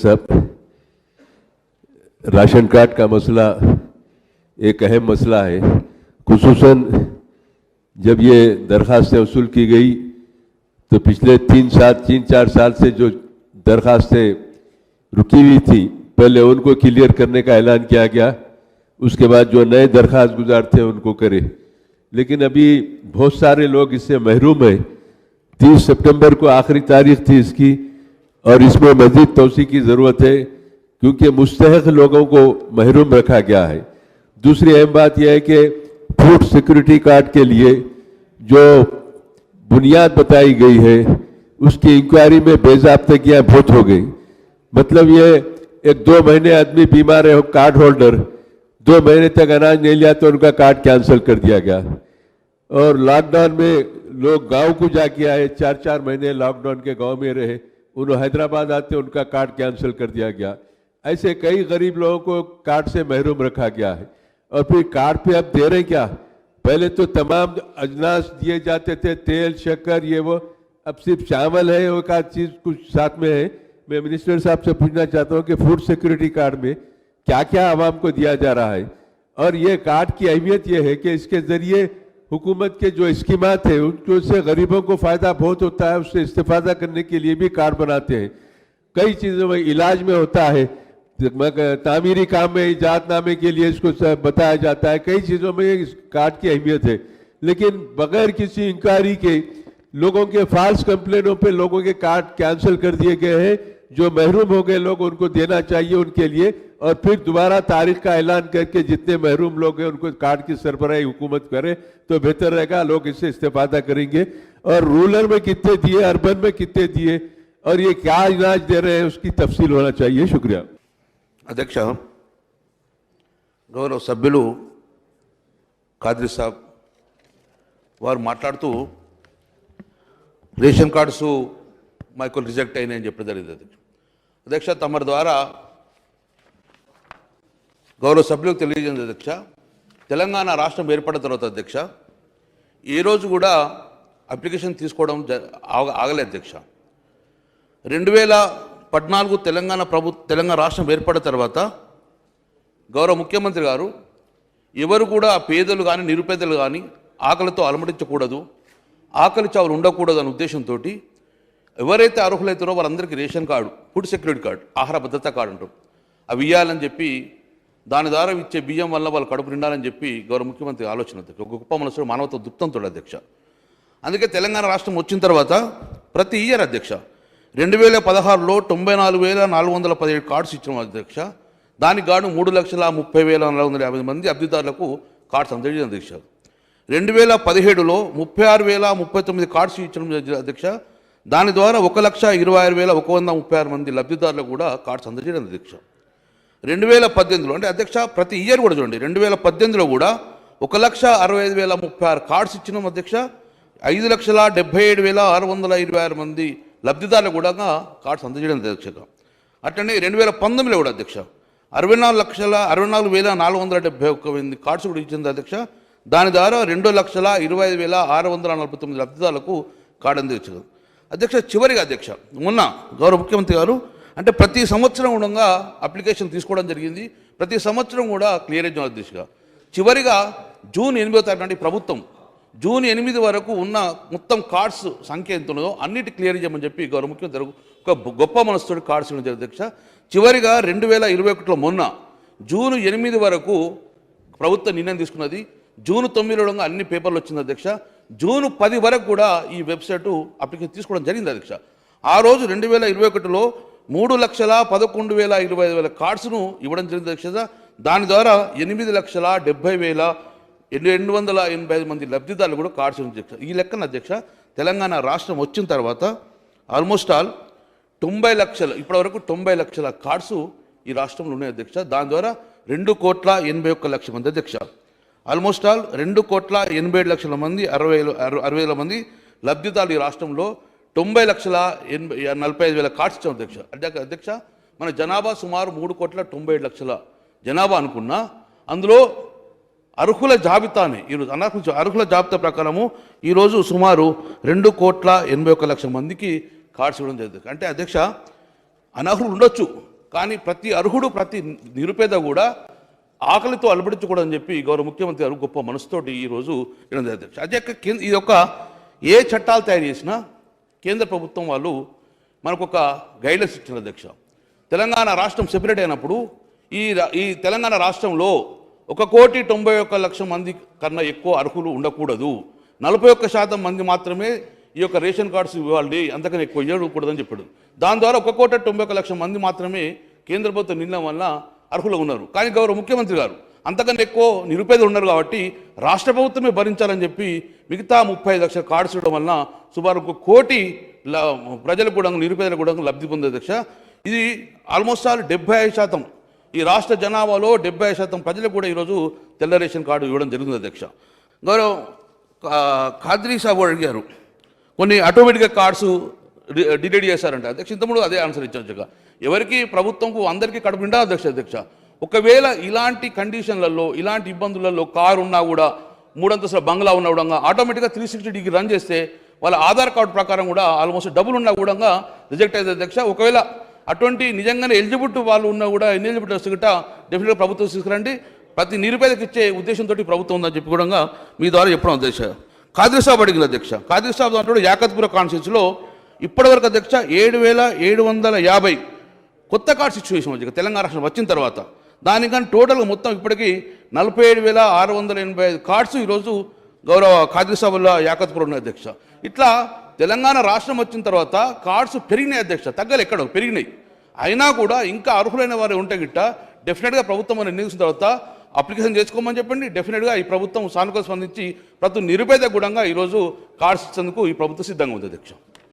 सब ration card का मसला एक अहम मसला है। खुसूसन जब ये दरख्वास्तें वसूल की गई तो पिछले 3-4 साल से जो दरख्वास्तें रुकी हुई थी पहले उनको क्लियर करने का ऐलान किया गया, उसके बाद जो नए दरख्वास्त गुजार थे उनको करे, लेकिन अभी बहुत सारे लोग इससे महरूम हैं। 30 सितंबर को आखिरी तारीख थी इसकी और इसमें मज़ीद तोसी की ज़रूरत है क्योंकि मुस्तहक़ लोगों को महरूम रखा गया है। दूसरी अहम बात यह है कि फूड सिक्योरिटी कार्ड के लिए जो बुनियाद बताई गई है उसकी इंक्वायरी में बेज़ाब्तगियाँ बहुत हो गई। मतलब ये 1-2 महीने आदमी बीमार है, कार्ड होल्डर 2 महीने तक अनाज नहीं लिया तो उनका कार्ड कैंसिल कर दिया गया। और लॉकडाउन में लोग गांव को जाके आए, 4-4 महीने लॉकडाउन के गांव में रहे, उन्होंने हैदराबाद आते उनका कार्ड कैंसिल कर दिया गया। ऐसे कई गरीब लोगों को कार्ड से महरूम रखा गया है। और फिर कार्ड पे अब दे रहे क्या, पहले तो तमाम अजनास दिए जाते थे, तेल शक्कर ये वो, अब सिर्फ चावल है, वो का चीज़ कुछ साथ में है। मैं मिनिस्टर साहब से पूछना चाहता हूँ कि फूड सिक्योरिटी कार्ड में क्या क्या आवाम को दिया जा रहा है, और ये कार्ड की अहमियत ये है कि इसके ज़रिए हुकूमत के जो स्कीमात है उनसे गरीबों को फ़ायदा बहुत होता है, उससे इस्तेफादा करने के लिए भी कार्ड बनाते हैं। कई चीज़ों में इलाज में होता है, तामीरी काम में इजाज़तनामे के लिए इसको बताया जाता है, कई चीज़ों में इस कार्ड की अहमियत है। लेकिन बगैर किसी इंक्वायरी के लोगों के फॉल्स कंप्लेनों पे लोगों के कार्ड कैंसिल कर दिए गए हैं। जो महरूम हो गए लोग उनको देना चाहिए उनके लिए, और फिर दोबारा तारीख का ऐलान करके जितने महरूम लोग हैं उनको कार्ड की सरबराही हुकूमत करे तो बेहतर रहेगा, लोग इससे इस्तेफादा करेंगे। और रूरल में कितने दिए, अर्बन में कितने दिए, और ये क्या इलाज दे रहे हैं उसकी तफसील होना चाहिए। शुक्रिया अध्यक्ष। गौरव सभ्युలు ఖాద్రి సాబ్ వారు మాట్లాడుతూ రేషన్ కార్డ్స్ మాకు రిజెక్ట్ అయినాయని చెప్పడం జరిగింది అధ్యక్ష. తమరి ద్వారా గౌరవ సభ్యులకు తెలియజేయండి అధ్యక్ష, తెలంగాణ రాష్ట్రం ఏర్పడిన తర్వాత అధ్యక్ష ఏ రోజు కూడా అప్లికేషన్ తీసుకోవడం ఆగలేదు అధ్యక్ష. 2014 తెలంగాణ రాష్ట్రం ఏర్పడిన తర్వాత గౌరవ ముఖ్యమంత్రి గారు ఎవరు కూడా పేదలు కానీ నిరుపేదలు కానీ ఆకలితో అలమటించకూడదు, ఆకలి చావులు ఉండకూడదు అనే ఉద్దేశంతో ఎవరైతే అర్హులైతారో వాళ్ళందరికీ ration card, food security card, ఆహార భద్రతా కార్డు అంటారు, అవి ఇవ్వాలని చెప్పి దాని ద్వారా ఇచ్చే బియ్యం వల్ల వాళ్ళు కడుపు నిండాలని చెప్పి గౌరవ ముఖ్యమంత్రి ఆలోచన అధ్యక్ష. ఒక గొప్ప మనసులో మానవత దృక్పథంతో అధ్యక్ష. అందుకే తెలంగాణ రాష్ట్రం వచ్చిన తర్వాత ప్రతి ఇయర్ అధ్యక్ష 2016లో 94,417 కార్డ్స్ ఇచ్చిన అధ్యక్ష. దానికి గాను 3,30,450 మంది అర్జీదారులకు కార్డ్స్ అందజేయడం అధ్యక్ష. 2017లో 36,039 కార్డ్స్ ఇచ్చిన అధ్యక్ష. దాని ద్వారా 1,26,136 మంది లబ్ధిదారులకు కూడా కార్డ్స్ అందజేయడం అధ్యక్ష. 2018లో అంటే అధ్యక్ష ప్రతి ఇయర్ కూడా చూడండి, 2018లో కూడా 1,65,036 కార్డ్స్ ఇచ్చినాం అధ్యక్ష. 5,77,626 మంది లబ్ధిదారులకు కూడా కార్డ్స్ అందజేయడం అధ్యక్ష. అట్లనే 2019లో కూడా అధ్యక్ష 64,471 మంది కార్డ్స్ కూడా ఇచ్చింది అధ్యక్ష. దాని ద్వారా 2,25,649 లబ్ధిదారులకు కార్డు అందించారు అధ్యక్ష. చివరిగా అధ్యక్ష మొన్న గౌరవ ముఖ్యమంత్రి గారు అంటే ప్రతి సంవత్సరం కూడా అప్లికేషన్ తీసుకోవడం జరిగింది, ప్రతి సంవత్సరం కూడా క్లియరేజ్ అధ్యక్షగా. చివరిగా జూన్ 8వ తారీఖు నాటి ప్రభుత్వం జూన్ 8 వరకు ఉన్న మొత్తం కార్డ్స్ సంఖ్య ఎంత ఉన్నదో అన్నిటి క్లియర్ చేయమని చెప్పి గౌరవ ముఖ్యమంత్రి ఒక గొప్ప మనసుతో కార్డ్స్ ఇవ్వడం జరిగింది అధ్యక్ష. చివరిగా 2021లో మొన్న జూన్ 8 వరకు ప్రభుత్వం నిర్ణయం తీసుకున్నది. జూన్ 9లో అన్ని పేపర్లు వచ్చింది అధ్యక్ష. జూన్ 10 వరకు కూడా ఈ వెబ్సైట్ అప్లికేషన్ తీసుకోవడం జరిగింది అధ్యక్ష. ఆ రోజు 2021లో 3,11,25,000 కార్డ్స్ను ఇవ్వడం జరిగింది అధ్యక్ష. దాని ద్వారా 8,70,70,885 మంది లబ్ధిదారులు కూడా కార్డ్స్ అధ్యక్ష. ఈ లెక్కన అధ్యక్ష తెలంగాణ రాష్ట్రం వచ్చిన తర్వాత ఆల్మోస్ట్ ఆల్ 90 లక్షల ఇప్పటివరకు 90 లక్షల కార్డ్స్ ఈ రాష్ట్రంలో ఉన్నాయి అధ్యక్ష. దాని ద్వారా 2,81,00,000 మంది అధ్యక్ష. ఆల్మోస్ట్ ఆల్ 2,87,00,000 మంది 60,000 మంది లబ్ధిదారులు ఈ రాష్ట్రంలో 90,45,000 కార్డ్స్ ఇచ్చాం అధ్యక్ష. అధ్యక్ష మన జనాభా సుమారు 3,97,00,000 జనాభా అనుకున్నా అందులో అర్హుల జాబితాని ఈరోజు అర్హుల జాబితా ప్రకారము ఈరోజు సుమారు 2,81,00,000 మందికి కార్డ్స్ ఇవ్వడం జరిగింది. అంటే అధ్యక్ష అనర్హులు ఉండొచ్చు కానీ ప్రతి అర్హుడు ప్రతి నిరుపేద కూడా ఆకలితో అలబడించకూడదని చెప్పి గౌరవ ముఖ్యమంత్రి గారు గొప్ప మనసుతోటి ఈరోజు నిర్ణయం అధ్యక్ష. అదే ఇది ఒక ఏ చట్టాలు తయారు చేసినా కేంద్ర ప్రభుత్వం వాళ్ళు మనకు ఒక గైడ్లైన్స్ ఇచ్చిన అధ్యక్ష. తెలంగాణ రాష్ట్రం సెపరేట్ అయినప్పుడు ఈ తెలంగాణ రాష్ట్రంలో 1,91,00,000 మంది కన్నా ఎక్కువ అర్హులు ఉండకూడదు, 41% మంది మాత్రమే ఈ యొక్క రేషన్ కార్డ్స్ ఇవ్వాలి, అంతకన్నా ఎక్కువ ఇవ్వకూడదని చెప్పాడు. దాని ద్వారా 1,91,00,000 మంది మాత్రమే కేంద్ర ప్రభుత్వం నిర్ణయం వల్ల అర్హులు ఉన్నారు. కానీ గౌరవ ముఖ్యమంత్రి గారు అంతకన్నా ఎక్కువ నిరుపేదలు ఉన్నారు కాబట్టి రాష్ట్ర ప్రభుత్వమే భరించాలని చెప్పి మిగతా 35 లక్షల కార్డ్స్ ఇవ్వడం వలన సుమారు 1 కోటి ప్రజలు కూడా నిరుపేదలు కూడా లబ్ధి పొందే అధ్యక్ష. ఇది ఆల్మోస్ట్ ఆల్ 75%, ఈ రాష్ట్ర జనాభాలో 75% ప్రజలకు కూడా ఈరోజు తెల్ల రేషన్ కార్డు ఇవ్వడం జరుగుతుంది అధ్యక్ష. గౌరవ ఖాద్రీ సాబు అడిగారు కొన్ని ఆటోమేటిక్గా కార్డ్స్ డిలీట్ చేశారంట అధ్యక్ష. ఇంతకుముందు అదే ఆన్సర్ ఇచ్చాను అధ్యక్ష. ఎవరికి ప్రభుత్వంకు అందరికీ కడుపు నిండా అధ్యక్ష. ఒకవేళ ఇలాంటి కండిషన్లలో ఇలాంటి ఇబ్బందులలో కారు ఉన్నా కూడా 3 అంతస్తుల బంగ్లా ఉన్నా కూడా ఆటోమేటిక్గా 360 డిగ్రీ రన్ చేస్తే వాళ్ళ ఆధార్ కార్డు ప్రకారం కూడా ఆల్మోస్ట్ డబ్బులు ఉన్నా కూడా రిజెక్ట్ అవుతుంది అధ్యక్ష. ఒకవేళ అటువంటి నిజంగానే ఎలిజిబిలిటీ వాళ్ళు ఉన్నా కూడా ఇన్ఎలిజిబిలిటీ వస్తే గిట్ట డెఫినెట్గా ప్రభుత్వం తీసుకురండి, ప్రతి నిరుపేదకి ఇచ్చే ఉద్దేశంతో ప్రభుత్వం ఉందని చెప్పి కూడా మీ ద్వారా చెప్పడం అధ్యక్ష. ఖాద్రీ సాబ్ అడిగిన అధ్యక్ష. ఖాద్రీ సాబ్ దాంట్లో యాకత్పుర కాన్స్టిట్యూన్సీలో ఇప్పటివరకు అధ్యక్ష 7,750 కొత్త కార్డ్స్ ఇష్యూ చేసాం అధ్యక్ష తెలంగాణ రాష్ట్రం వచ్చిన తర్వాత. దానికని టోటల్గా మొత్తం ఇప్పటికీ 47,685 కార్డ్స్ ఈరోజు గౌరవ ఖాద్రీ సాబుల యాకత్పురం ఉన్నాయి అధ్యక్ష. ఇట్లా తెలంగాణ రాష్ట్రం వచ్చిన తర్వాత కార్డ్స్ పెరిగినాయి అధ్యక్ష, తగ్గలు ఎక్కడ పెరిగినాయి. అయినా కూడా ఇంకా అర్హులైన వారు ఉంటే గిట్ట డెఫినెట్గా ప్రభుత్వం నిర్ణయించిన తర్వాత అప్లికేషన్ చేసుకోమని చెప్పండి. డెఫినెట్గా ఈ ప్రభుత్వం సానుకూలంగా స్పందించి ప్రతి నిరుపేద కూడా ఈరోజు కార్డ్స్ ఇచ్చేందుకు ఈ ప్రభుత్వం సిద్ధంగా ఉంది అధ్యక్ష.